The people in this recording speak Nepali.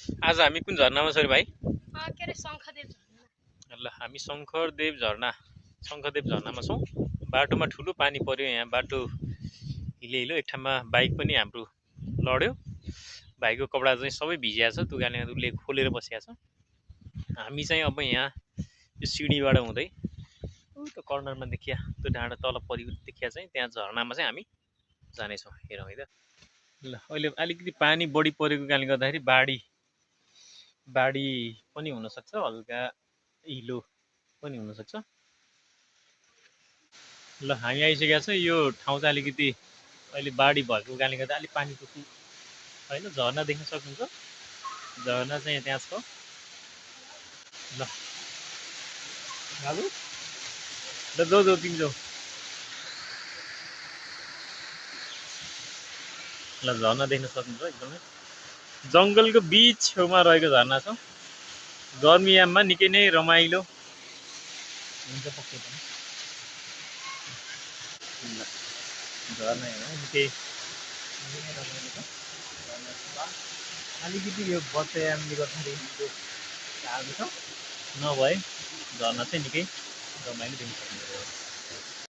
आज हामी कुन झरनामा छौँ रे भाइ? के अरे शङ्खदेव झरना। ल हामी शङ्खदेव झरनामा छौँ। बाटोमा ठुलो पानी पर्यो, यहाँ बाटो हिले हिलो, एक ठाउँमा बाइक पनि हाम्रो लड्यो। भाइको कपडा चाहिँ सबै भिजिया छ, त्यो कारणले उसले खोलेर बसिया छ। हामी चाहिँ अब यहाँ यो सिँढीबाट हुँदै त्यो कर्नरमा देखिया त्यो डाँडा तल परि देखिया चाहिँ त्यहाँ झरनामा चाहिँ हामी जानेछौँ। हेरौँ है त। ल अहिले अलिकति पानी बढी परेको कारणले गर्दाखेरि बाढी पनि हुनसक्छ, हल्का हिलो पनि हुनसक्छ। ल हामी आइसकेका छ। यो ठाउँ चाहिँ अलिकति अहिले बाढी भएको कारणले गर्दा अलिक पानी टुक्नु होइन, झरना देख्न सक्नुहुन्छ। झरना चाहिँ त्यहाँ छ। ल बाबु ल जाऊ तिमी जाऊ। ल झरना देख्न सक्नुहुन्छ एकदमै जङ्गलको बिच छेउमा रहेको झरना छ। गर्मी याममा निकै नै रमाइलो हुन्छ पक्कै पनि। झरना हेर्नु निकै रमाइलो छ। अलिकति यो वर्षायामले गर्दाखेरि टाढो छ, नभए झरना चाहिँ निकै रमाइलो देख्न सक्नुहुन्छ।